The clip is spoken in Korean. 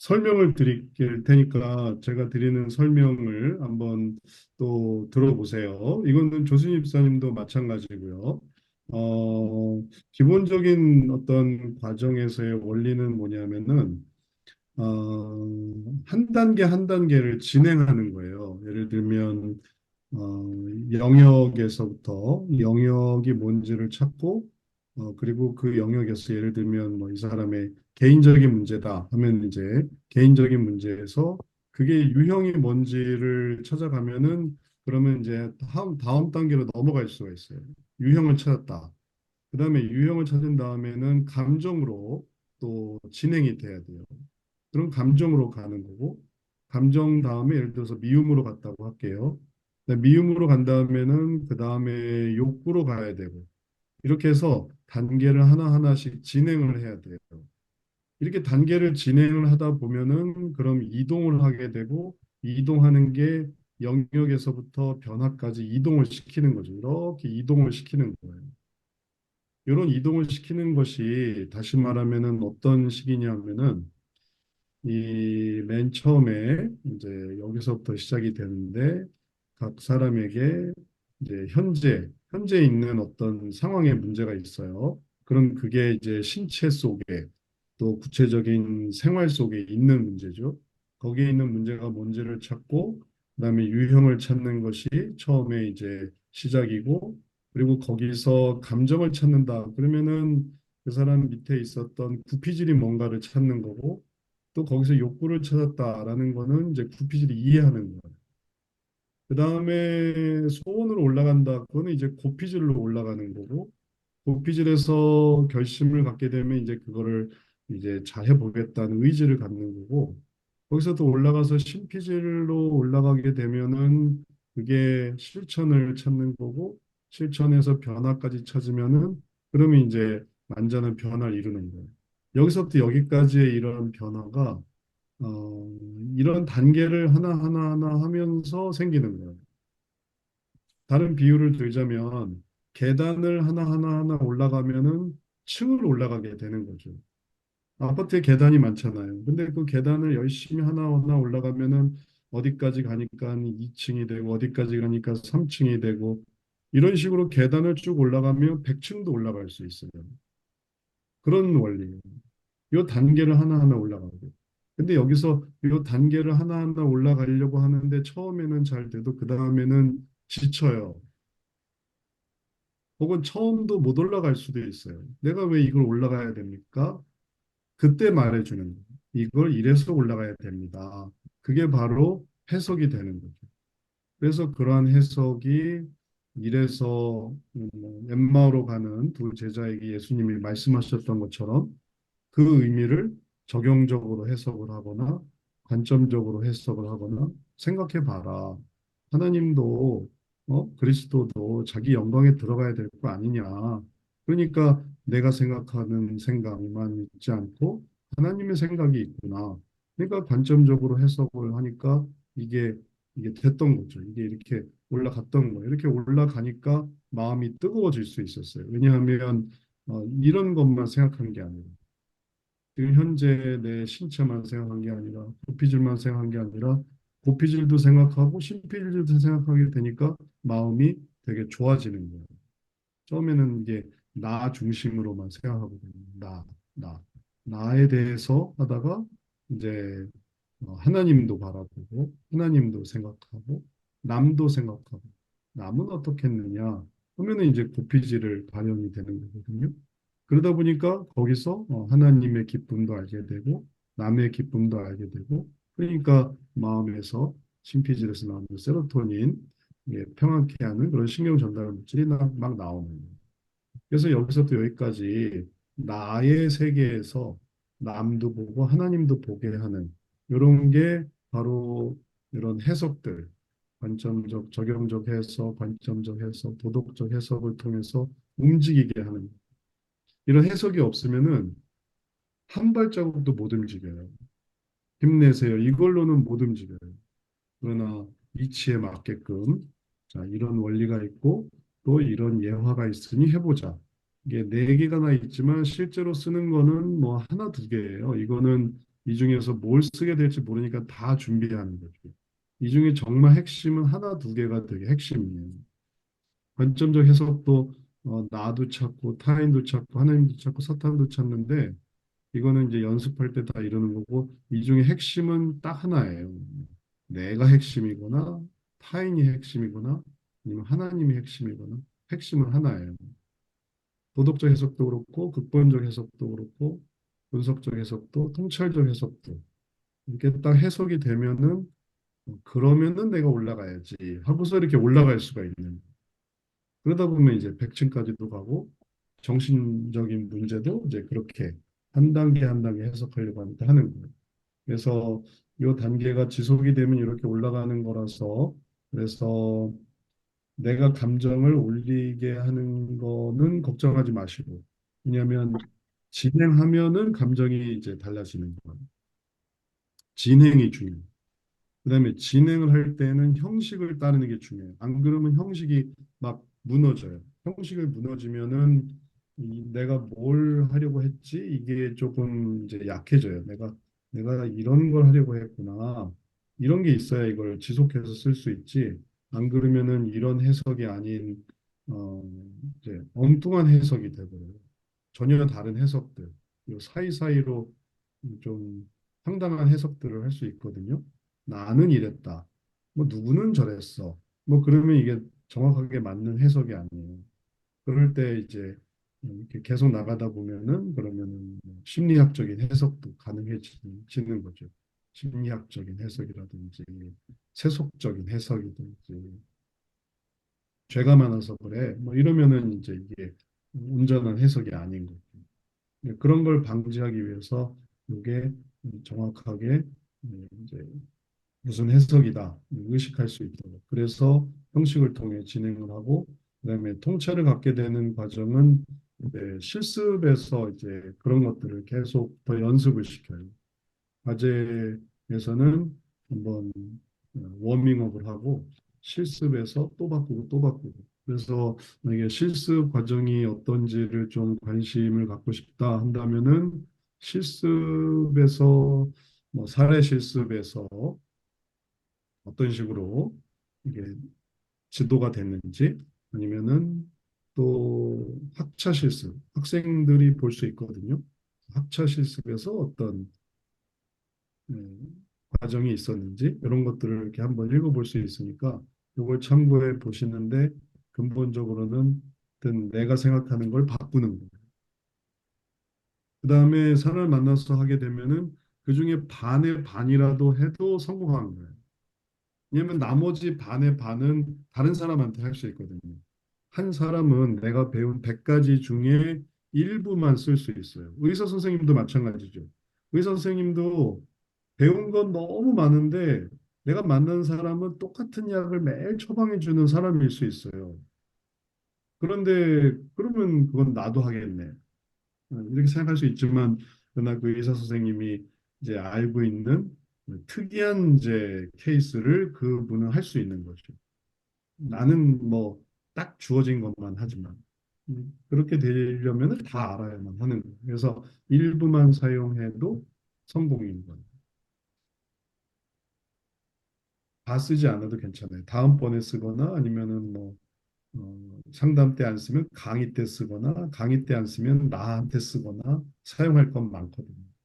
설명을 드릴 테니까 제가 드리는 설명을 한번 또 들어보세요. 이거는 조순희 집사님도 마찬가지고요. 기본적인 어떤 과정에서의 원리는 뭐냐면은 한 단계 한 단계를 진행하는 거예요. 예를 들면 영역에서부터 영역이 뭔지를 찾고 그리고 그 영역에서 예를 들면 뭐 이 사람의 개인적인 문제다 하면 이제 개인적인 문제에서 그게 유형이 뭔지를 찾아가면은 그러면 이제 다음 단계로 넘어갈 수가 있어요. 유형을 찾았다. 그다음에 유형을 찾은 다음에는 감정으로 또 진행이 돼야 돼요. 그럼 감정으로 가는 거고, 감정 다음에 예를 들어서 미움으로 갔다고 할게요. 미움으로 간 다음에는 그 다음에 욕구로 가야 되고, 이렇게 해서 단계를 하나하나씩 진행을 해야 돼요. 이렇게 단계를 진행을 하다 보면은 그럼 이동을 하게 되고, 이동하는 게 영역에서부터 변화까지 이동을 시키는 거죠. 이렇게 이동을 시키는 거예요. 이런 이동을 시키는 것이 다시 말하면은 어떤 식이냐면은 이 맨 처음에 이제 여기서부터 시작이 되는데 각 사람에게 이제 현재 있는 어떤 상황에 문제가 있어요. 그럼 그게 이제 신체 속에 또 구체적인 생활 속에 있는 문제죠. 거기에 있는 문제가 뭔지를 찾고 그다음에 유형을 찾는 것이 처음에 이제 시작이고 그리고 거기서 감정을 찾는다. 그러면은 그 사람 밑에 있었던 구피질이 뭔가를 찾는 거고 또 거기서 욕구를 찾았다라는 거는 이제 구피질이 이해하는 거예요. 그 다음에 소원으로 올라간다. 그거는 이제 고피질로 올라가는 거고, 고피질에서 결심을 갖게 되면 이제 그거를 이제 잘 해보겠다는 의지를 갖는 거고, 거기서 또 올라가서 신피질로 올라가게 되면은 그게 실천을 찾는 거고, 실천에서 변화까지 찾으면은 그러면 이제 완전한 변화를 이루는 거예요. 여기서부터 여기까지의 이런 변화가 어, 이런 단계를 하나하나 하면서 생기는 거예요. 다른 비유를 들자면 계단을 하나하나 올라가면은 층을 올라가게 되는 거죠. 아파트에 계단이 많잖아요. 근데 그 계단을 열심히 하나하나 올라가면은 어디까지 가니까 2층이 되고 어디까지 가니까 3층이 되고 이런 식으로 계단을 쭉 올라가면 100층도 올라갈 수 있어요. 그런 원리예요. 요 단계를 하나하나 올라가고. 근데 여기서 요 단계를 하나하나 올라가려고 하는데 처음에는 잘 돼도 그 다음에는 지쳐요. 혹은 처음도 못 올라갈 수도 있어요. 내가 왜 이걸 올라가야 됩니까? 그때 말해주는 거예요. 이걸 이래서 올라가야 됩니다. 그게 바로 해석이 되는 거죠. 그래서 그러한 해석이 이래서 엠마오로 가는 두 제자에게 예수님이 말씀하셨던 것처럼 그 의미를 적용적으로 해석을 하거나 관점적으로 해석을 하거나 생각해 봐라. 하나님도 그리스도도 자기 영광에 들어가야 될 거 아니냐. 그러니까 내가 생각하는 생각만 있지 않고 하나님의 생각이 있구나. 그러니까 관점적으로 해석을 하니까 이게 이게 됐던 거죠. 이게 이렇게 올라갔던 거예요. 이렇게 올라가니까 마음이 뜨거워질 수 있었어요. 왜냐하면 이런 것만 생각하는 게 아니에요. 지금 현재 내 신체만 생각한 게 아니라 고피질만 생각한 게 아니라 고피질도 생각하고 신피질도 생각하게 되니까 마음이 되게 좋아지는 거예요. 처음에는 이게 나 중심으로만 생각하거든요. 나, 나에 대해서 하다가 이제 하나님도 바라보고 하나님도 생각하고 남도 생각하고 남은 어떻겠느냐 하면은 이제 고피질을 반영이 되는 거거든요. 그러다 보니까 거기서 하나님의 기쁨도 알게 되고 남의 기쁨도 알게 되고 그러니까 마음에서 신피질에서 나오는 세로토닌 평안케 하는 그런 신경 전달 물질이 막 나오는 거예요. 그래서 여기서부터 여기까지 나의 세계에서 남도 보고 하나님도 보게 하는 이런 게 바로 이런 해석들, 관점적, 적용적 해석, 관점적 해석, 도덕적 해석을 통해서 움직이게 하는 이런 해석이 없으면은 한 발자국도 못 움직여요. 힘내세요. 이걸로는 못 움직여요. 그러나 이치에 맞게끔 자, 이런 원리가 있고 또 이런 예화가 있으니 해보자. 이게 네 개가 나 있지만 실제로 쓰는 거는 뭐 하나 두 개예요. 이거는 이 중에서 뭘 쓰게 될지 모르니까 다 준비하는 거죠. 이 중에 정말 핵심은 하나, 두 개가 되게 핵심이에요. 관점적 해석도 나도 찾고 타인도 찾고 하나님도 찾고 사탄도 찾는데 이거는 이제 연습할 때 다 이러는 거고 이 중에 핵심은 딱 하나예요. 내가 핵심이거나 타인이 핵심이거나 아니면 하나님이 핵심이거나 핵심은 하나예요. 도덕적 해석도 그렇고 극본적 해석도 그렇고 분석적 해석도 통찰적 해석도 이렇게 딱 해석이 되면은 그러면은 내가 올라가야지 하고서 이렇게 올라갈 수가 있는. 그러다 보면 이제 100층까지도 가고 정신적인 문제도 이제 그렇게 한 단계 한 단계 해석하려고 하는 거예요. 그래서 이 단계가 지속이 되면 이렇게 올라가는 거라서 그래서 내가 감정을 올리게 하는 거는 걱정하지 마시고 왜냐하면 진행하면은 감정이 이제 달라지는 거예요. 진행이 중요해요. 그다음에 진행을 할 때는 형식을 따르는 게 중요해요. 안 그러면 형식이 막 무너져요. 형식을 무너지면은 내가 뭘 하려고 했지? 이게 조금 이제 약해져요. 내가 이런 걸 하려고 했구나. 이런 게 있어야 이걸 지속해서 쓸 수 있지. 안 그러면은 이런 해석이 아닌 어 이제 엉뚱한 해석이 되고요. 전혀 다른 해석들, 요 사이사이로 좀 황당한 해석들을 할 수 있거든요. 나는 이랬다. 뭐 누구는 저랬어. 뭐 그러면 이게 정확하게 맞는 해석이 아니에요. 그럴 때 이제 이렇게 계속 나가다 보면은 그러면은 뭐 심리학적인 해석도 가능해지는 거죠. 심리학적인 해석이라든지 세속적인 해석이든지 죄가 많아서 그래. 뭐 이러면은 이제 이게 온전한 해석이 아닌 거죠. 그런 걸 방지하기 위해서 이게 정확하게 이제 무슨 해석이다 의식할 수 있도록 그래서 형식을 통해 진행을 하고 그다음에 통찰을 갖게 되는 과정은 이제 실습에서 이제 그런 것들을 계속 더 연습을 시켜요. 과제에서는 한번 워밍업을 하고 실습에서 또 바꾸고 또 바꾸고 그래서 만약에 실습 과정이 어떤지를 좀 관심을 갖고 싶다 한다면은 실습에서 뭐 사례 실습에서 어떤 식으로 이게 지도가 됐는지 아니면은 또 학차 실습 학생들이 볼 수 있거든요. 학차 실습에서 어떤 과정이 있었는지 이런 것들을 이렇게 한번 읽어볼 수 있으니까 이걸 참고해 보시는데 근본적으로는 어떤 내가 생각하는 걸 바꾸는 거예요. 그다음에 사람을 만나서 하게 되면은 그중에 반의 반이라도 해도 성공하는 거예요. 왜냐하면 나머지 반의 반은 다른 사람한테 할 수 있거든요. 한 사람은 내가 배운 100가지 중에 일부만 쓸 수 있어요. 의사 선생님도 마찬가지죠. 의사 선생님도 배운 건 너무 많은데 내가 만난 사람은 똑같은 약을 매일 처방해 주는 사람일 수 있어요. 그런데 그러면 그건 나도 하겠네. 이렇게 생각할 수 있지만 그러나 그 의사 선생님이 이제 알고 있는 특이한 이제 케이스를 그분은 할 수 있는 거죠. 나는 뭐 딱 주어진 것만 하지만 그렇게 되려면 다 알아야만 하는 거예요. 그래서 일부만 사용해도 성공인 거예요. 다 쓰지 않아도 괜찮아요. 다음번에 쓰거나 아니면은 뭐 상담 때 안 쓰면 강의 때 쓰거나 강의 때 안 쓰면 나한테 쓰거나 사용할 건 많거든요.